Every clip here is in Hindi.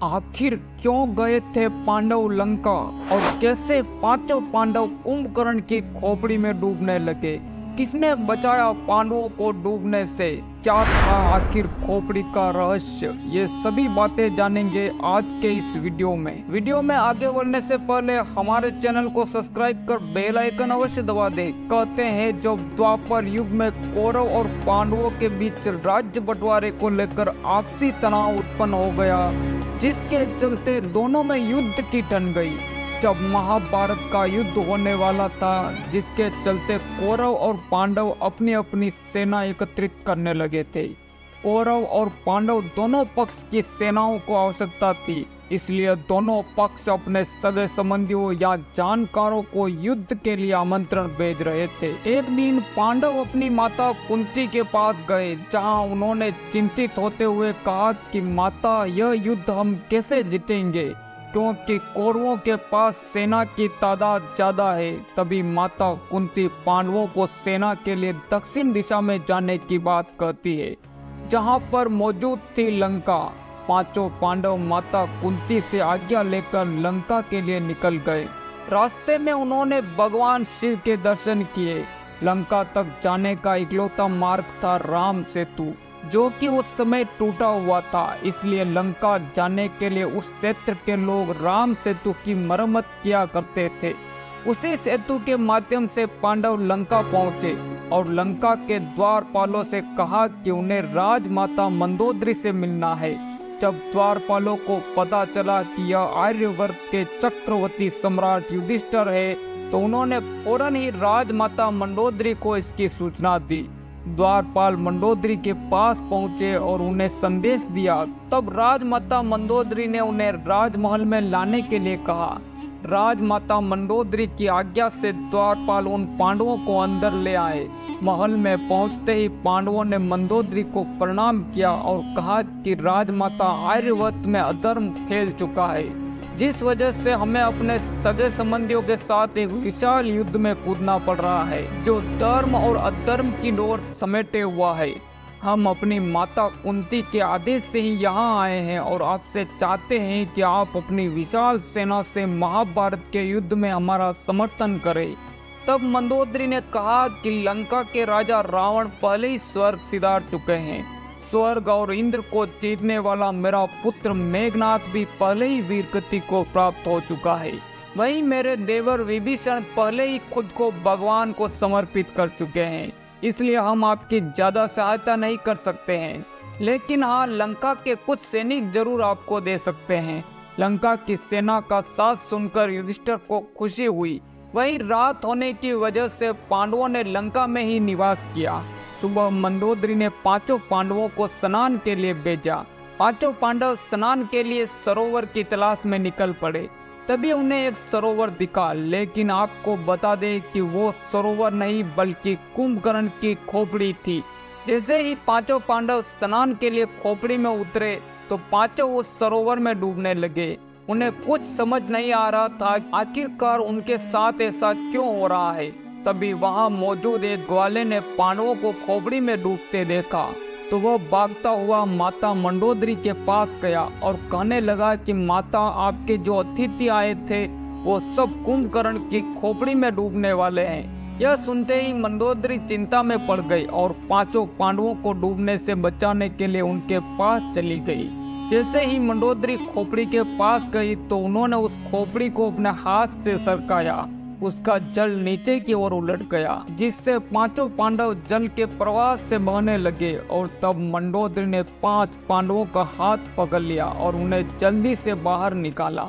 आखिर क्यों गए थे पांडव लंका और कैसे पांचों पांडव कुंभकर्ण की खोपड़ी में डूबने लगे? किसने बचाया पांडवों को डूबने से? क्या था आखिर खोपड़ी का रहस्य? ये सभी बातें जानेंगे आज के इस वीडियो में आगे बढ़ने से पहले हमारे चैनल को सब्सक्राइब कर बेल आइकन अवश्य दबा दे। कहते हैं जब द्वापर युग में कौरव और पांडवों के बीच राज्य बंटवारे को लेकर आपसी तनाव उत्पन्न हो गया, जिसके चलते दोनों में युद्ध की ठन गई। जब महाभारत का युद्ध होने वाला था, जिसके चलते कौरव और पांडव अपनी अपनी सेना एकत्रित करने लगे थे। कौरव और पांडव दोनों पक्ष की सेनाओं को आवश्यकता थी, इसलिए दोनों पक्ष अपने सगे संबंधियों या जानकारों को युद्ध के लिए आमंत्रण भेज रहे थे। एक दिन पांडव अपनी माता कुंती के पास गए, जहां उन्होंने चिंतित होते हुए कहा कि माता, यह युद्ध हम कैसे जीतेंगे, क्योंकि कौरवों के पास सेना की तादाद ज्यादा है। तभी माता कुंती पांडवों को सेना के लिए दक्षिण दिशा में जाने की बात कहती है, जहां पर मौजूद थी लंका। पांचों पांडव माता कुंती से आज्ञा लेकर लंका के लिए निकल गए। रास्ते में उन्होंने भगवान शिव के दर्शन किए। लंका तक जाने का इकलौता मार्ग था राम सेतु, जो कि उस समय टूटा हुआ था, इसलिए लंका जाने के लिए उस क्षेत्र के लोग राम सेतु की मरम्मत किया करते थे। उसी सेतु के माध्यम से पांडव लंका पहुंचे और लंका के द्वारपालों से कहा कि उन्हें राजमाता मंदोदरी से मिलना है। जब द्वारपालों को पता चला कि यह आर्यवर्त के चक्रवर्ती सम्राट युधिष्ठिर है, तो उन्होंने फौरन ही राजमाता मंदोदरी को इसकी सूचना दी। द्वारपाल मंदोदरी के पास पहुंचे और उन्हें संदेश दिया। तब राजमाता मंदोदरी ने उन्हें राजमहल में लाने के लिए कहा। राजमाता मंदोदरी की आज्ञा से द्वारपाल उन पांडवों को अंदर ले आए। महल में पहुंचते ही पांडवों ने मंदोदरी को प्रणाम किया और कहा कि राजमाता, आर्यवर्त में अधर्म फैल चुका है, जिस वजह से हमें अपने सगे संबंधियों के साथ एक विशाल युद्ध में कूदना पड़ रहा है, जो धर्म और अधर्म की डोर समेटे हुआ है। हम अपनी माता कुंती के आदेश से ही यहाँ आए हैं और आपसे चाहते हैं कि आप अपनी विशाल सेना से महाभारत के युद्ध में हमारा समर्थन करें। तब मंदोदरी ने कहा कि लंका के राजा रावण पहले ही स्वर्ग सिधार चुके हैं। स्वर्ग और इंद्र को जीतने वाला मेरा पुत्र मेघनाथ भी पहले ही वीरगति को प्राप्त हो चुका है। वहीं मेरे देवर विभीषण पहले ही खुद को भगवान को समर्पित कर चुके हैं, इसलिए हम आपकी ज्यादा सहायता नहीं कर सकते हैं। लेकिन हाँ, लंका के कुछ सैनिक जरूर आपको दे सकते हैं। लंका की सेना का साथ सुनकर युधिष्ठिर को खुशी हुई। वहीं रात होने की वजह से पांडवों ने लंका में ही निवास किया। सुबह मंदोदरी ने पांचों पांडवों को स्नान के लिए भेजा। पांचों पांडव स्नान के लिए सरोवर की तलाश में निकल पड़े। तभी उन्हें एक सरोवर दिखा, लेकिन आपको बता दें कि वो सरोवर नहीं बल्कि कुंभकर्ण की खोपड़ी थी। जैसे ही पांचों पांडव स्नान के लिए खोपड़ी में उतरे, तो पांचों उस सरोवर में डूबने लगे। उन्हें कुछ समझ नहीं आ रहा था आखिरकार उनके साथ ऐसा क्यों हो रहा है। तभी वहां मौजूद एक ग्वाले ने पांडवों को खोपड़ी में डूबते देखा, तो वह भागता हुआ माता मंदोदरी के पास गया और कहने लगा कि माता, आपके जो अतिथि आए थे वो सब कुंभकर्ण की खोपड़ी में डूबने वाले हैं। यह सुनते ही मंदोदरी चिंता में पड़ गई और पांचों पांडवों को डूबने से बचाने के लिए उनके पास चली गई। जैसे ही मंदोदरी खोपड़ी के पास गई, तो उन्होंने उस खोपड़ी को अपने हाथ से सरकाया। उसका जल नीचे की ओर उलट गया, जिससे पांचों पांडव जल के प्रवाह से बहने लगे। और तब मंदोदरी ने 5 पांडवों का हाथ पकड़ लिया और उन्हें जल्दी से बाहर निकाला।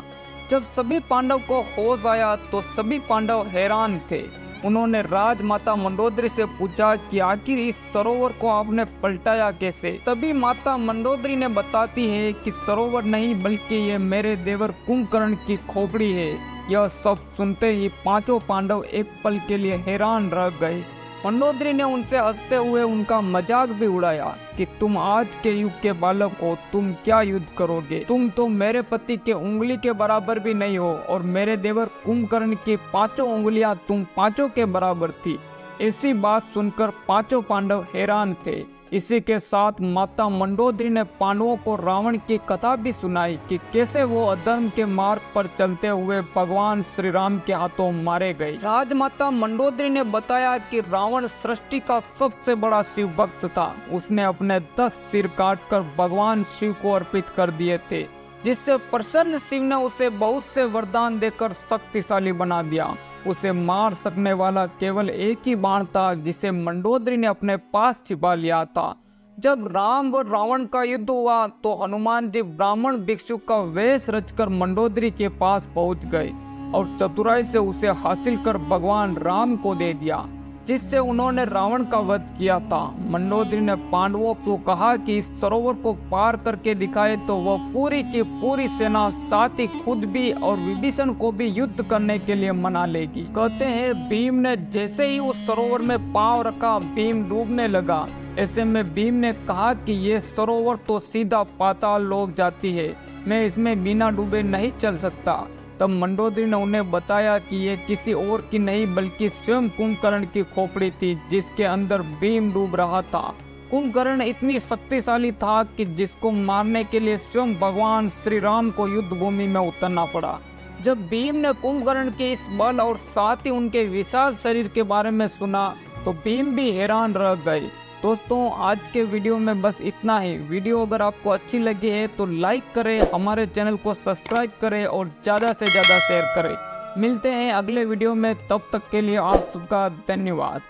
जब सभी पांडव को होश आया, तो सभी पांडव हैरान थे। उन्होंने राजमाता मंदोदरी से पूछा कि आखिर इस सरोवर को आपने पलटाया कैसे? तभी माता मंदोदरी ने बताती है कि सरोवर नहीं बल्कि ये मेरे देवर कुंभकर्ण की खोपड़ी है। यह सब सुनते ही पांचों पांडव एक पल के लिए हैरान रह गए। मंदोदरी ने उनसे हंसते हुए उनका मजाक भी उड़ाया कि तुम आज के युग के बालक हो, तुम क्या युद्ध करोगे? तुम तो मेरे पति के उंगली के बराबर भी नहीं हो और मेरे देवर कुंभकर्ण की 5 उंगलियां तुम 5 के बराबर थी। ऐसी बात सुनकर पांचों पांडव हैरान थे। इसी के साथ माता मंडोदरी ने पांडवों को रावण की कथा भी सुनाई कि कैसे वो अधर्म के मार्ग पर चलते हुए भगवान श्री राम के हाथों मारे गए। राजमाता मंडोदरी ने बताया कि रावण सृष्टि का सबसे बड़ा शिव भक्त था। उसने अपने 10 सिर काटकर भगवान शिव को अर्पित कर दिए थे, जिससे प्रसन्न शिव ने उसे बहुत से वरदान देकर शक्तिशाली बना दिया। उसे मार सकने वाला केवल एक ही बाण था, जिसे मंडोदरी ने अपने पास छिपा लिया था। जब राम व रावण का युद्ध हुआ तो हनुमान जी ब्राह्मण भिक्षु का वेश रचकर मंडोदरी के पास पहुंच गए और चतुराई से उसे हासिल कर भगवान राम को दे दिया, जिससे उन्होंने रावण का वध किया था। मंडोदरी ने पांडवों को कहा कि इस सरोवर को पार करके दिखाए तो वह पूरी की पूरी सेना, साथ ही खुद भी और विभीषण को भी युद्ध करने के लिए मना लेगी। कहते हैं भीम ने जैसे ही उस सरोवर में पांव रखा, भीम डूबने लगा। ऐसे में भीम ने कहा कि ये सरोवर तो सीधा पाताल लोक जाती है, मैं इसमें बिना डूबे नहीं चल सकता। तब मंडोदरी ने उन्हें बताया कि ये किसी और की नहीं बल्कि स्वयं कुंभकर्ण की खोपड़ी थी, जिसके अंदर भीम डूब रहा था। कुंभकर्ण इतनी शक्तिशाली था कि जिसको मारने के लिए स्वयं भगवान श्री राम को युद्ध भूमि में उतरना पड़ा। जब भीम ने कुंभकर्ण के इस बल और साथ ही उनके विशाल शरीर के बारे में सुना तो भीम भी हैरान रह गए। दोस्तों, आज के वीडियो में बस इतना ही। वीडियो अगर आपको अच्छी लगी है तो लाइक करें, हमारे चैनल को सब्सक्राइब करें और ज़्यादा से ज़्यादा शेयर करें। मिलते हैं अगले वीडियो में, तब तक के लिए आप सबका धन्यवाद।